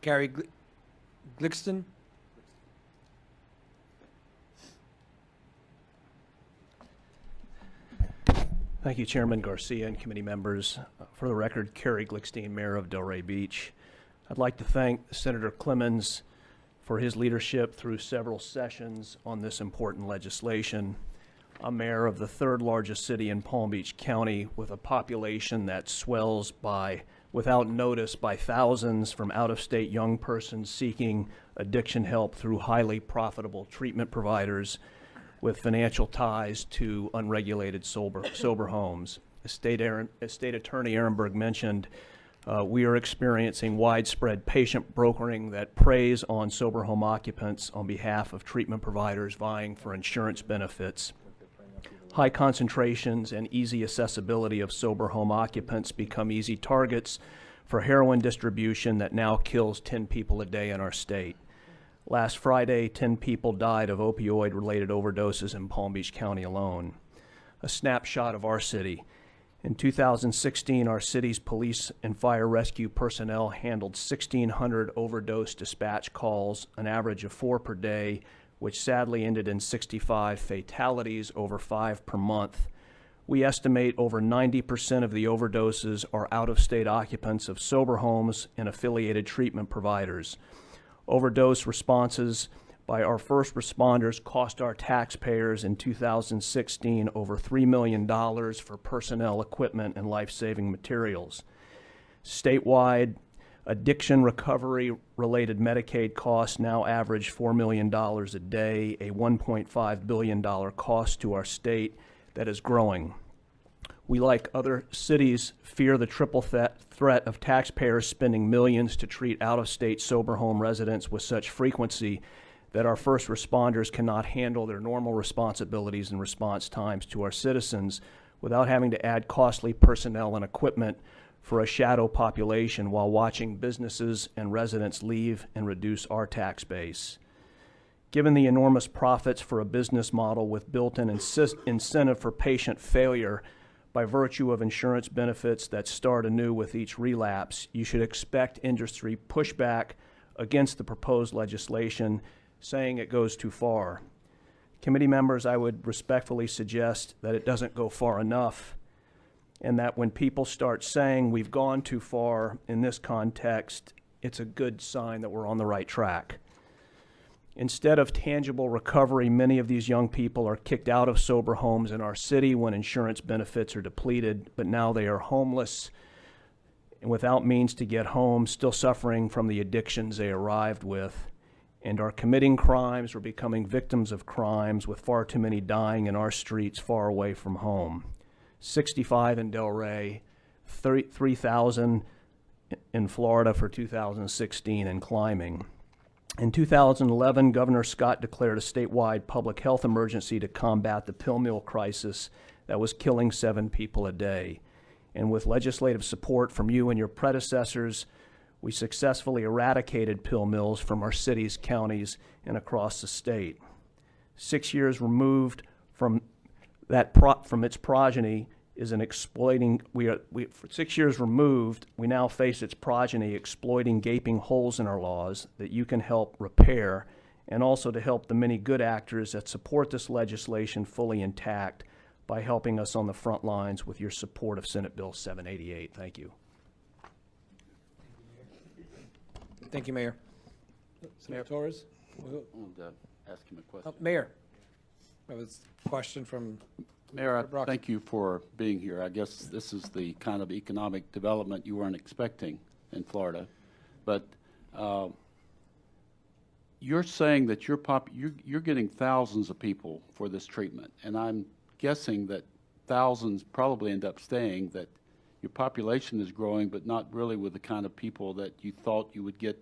Gary Glickstein. Thank you, Chairman Garcia and committee members. For the record, Kerry Glickstein, Mayor of Delray Beach. I'd like to thank Senator Clemens for his leadership through several sessions on this important legislation. I'm mayor of the third largest city in Palm Beach County with a population that swells without notice by thousands from out-of-state young persons seeking addiction help through highly profitable treatment providers with financial ties to unregulated sober homes. As State Attorney Ehrenberg mentioned, we are experiencing widespread patient brokering that preys on sober home occupants on behalf of treatment providers vying for insurance benefits. High concentrations and easy accessibility of sober home occupants become easy targets for heroin distribution that now kills 10 people a day in our state. Last Friday, 10 people died of opioid-related overdoses in Palm Beach County alone. A snapshot of our city. In 2016, our city's police and fire rescue personnel handled 1,600 overdose dispatch calls, an average of 4 per day, which sadly ended in 65 fatalities, over 5 per month. We estimate over 90% of the overdoses are out-of-state occupants of sober homes and affiliated treatment providers. Overdose responses by our first responders cost our taxpayers in 2016 over $3 million for personnel, equipment, and life-saving materials. Statewide, addiction recovery-related Medicaid costs now average $4 million a day, a $1.5 billion cost to our state that is growing. We, like other cities, fear the triple threat of taxpayers spending millions to treat out-of-state sober home residents with such frequency that our first responders cannot handle their normal responsibilities and response times to our citizens without having to add costly personnel and equipment for a shadow population while watching businesses and residents leave and reduce our tax base. Given the enormous profits for a business model with built-in incentive for patient failure by virtue of insurance benefits that start anew with each relapse, you should expect industry pushback against the proposed legislation, saying it goes too far. Committee members, I would respectfully suggest that it doesn't go far enough, and that when people start saying we've gone too far in this context, it's a good sign that we're on the right track. Instead of tangible recovery, many of these young people are kicked out of sober homes in our city when insurance benefits are depleted, but now they are homeless and without means to get home, still suffering from the addictions they arrived with, and are committing crimes or becoming victims of crimes, with far too many dying in our streets far away from home. 65 in Delray, 3,000 in Florida for 2016 and climbing. In 2011, Governor Scott declared a statewide public health emergency to combat the pill mill crisis that was killing 7 people a day. And with legislative support from you and your predecessors, we successfully eradicated pill mills from our cities, counties, and across the state. 6 years removed from its progeny is an exploiting. 6 years removed, we now face its progeny exploiting gaping holes in our laws that you can help repair, and also to help the many good actors that support this legislation fully intact by helping us on the front lines with your support of Senate Bill 788. Thank you. Thank you, Mayor. Senator Torres? I wanted to ask him a question. Mayor, that was a question from Mayor, thank you for being here. I guess this is the kind of economic development you weren't expecting in Florida. But you're saying that you're getting thousands of people for this treatment, and I'm guessing that thousands probably end up staying, that your population is growing, but not really with the kind of people that you thought you would get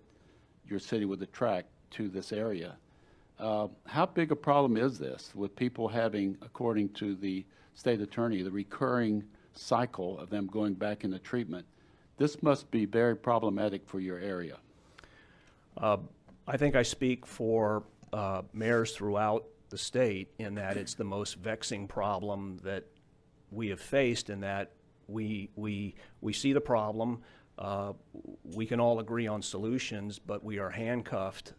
your city would attract to this area. How big a problem is this with people having, according to the state attorney, the recurring cycle of them going back into treatment? This must be very problematic for your area. I think I speak for mayors throughout the state in that it's the most vexing problem that we have faced, in that we see the problem. we can all agree on solutions, but we are handcuffed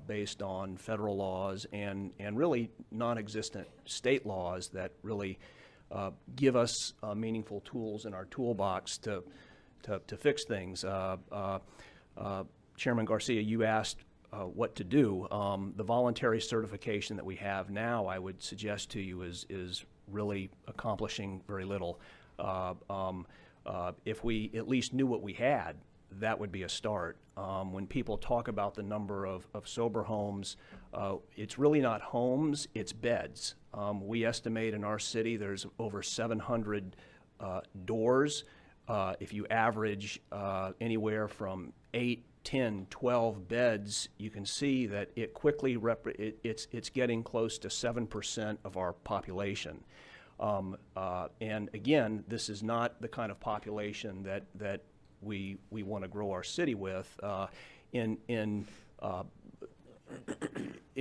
based on federal laws and really non-existent state laws that really give us meaningful tools in our toolbox to fix things. Chairman Garcia, you asked what to do. The voluntary certification that we have now, I would suggest to you, is really accomplishing very little. If we at least knew what we had, that would be a start. When people talk about the number of sober homes, it's really not homes, it's beds. We estimate in our city there's over 700 doors. If you average anywhere from 8, 10, 12 beds, you can see that it quickly it's getting close to 7% of our population. And again, this is not the kind of population that we want to grow our city with. In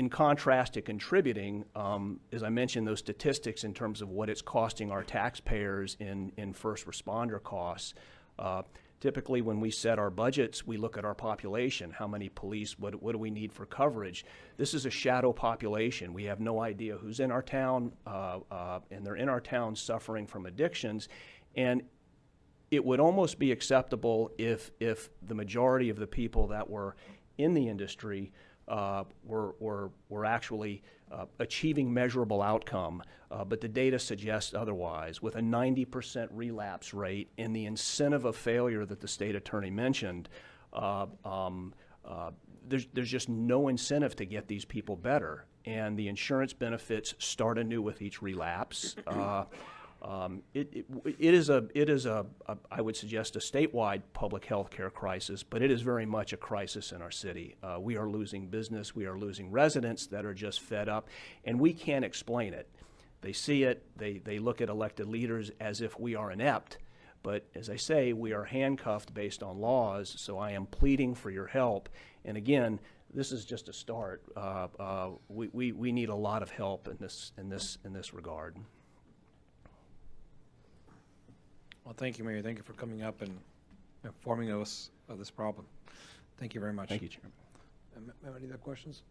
contrast to contributing, as I mentioned, those statistics in terms of what it's costing our taxpayers in first responder costs. Typically, when we set our budgets, we look at our population, how many police, what do we need for coverage. This is a shadow population. We have no idea who's in our town, and they're in our town suffering from addictions. And it would almost be acceptable if the majority of the people that were in the industry were actually achieving measurable outcome, but the data suggests otherwise. With a 90% relapse rate and the incentive of failure that the state attorney mentioned, there's just no incentive to get these people better. And the insurance benefits start anew with each relapse. It is I would suggest, a statewide public health care crisis, but it is very much a crisis in our city. We are losing business, we are losing residents that are just fed up, and we can't explain it. They see it, they look at elected leaders as if we are inept, but as I say, we are handcuffed based on laws, so I am pleading for your help. And again, this is just a start. We need a lot of help in this regard. Well, thank you, Mayor. Thank you for coming up and informing us of this problem. Thank you very much. Thank you, Chairman. Any other questions?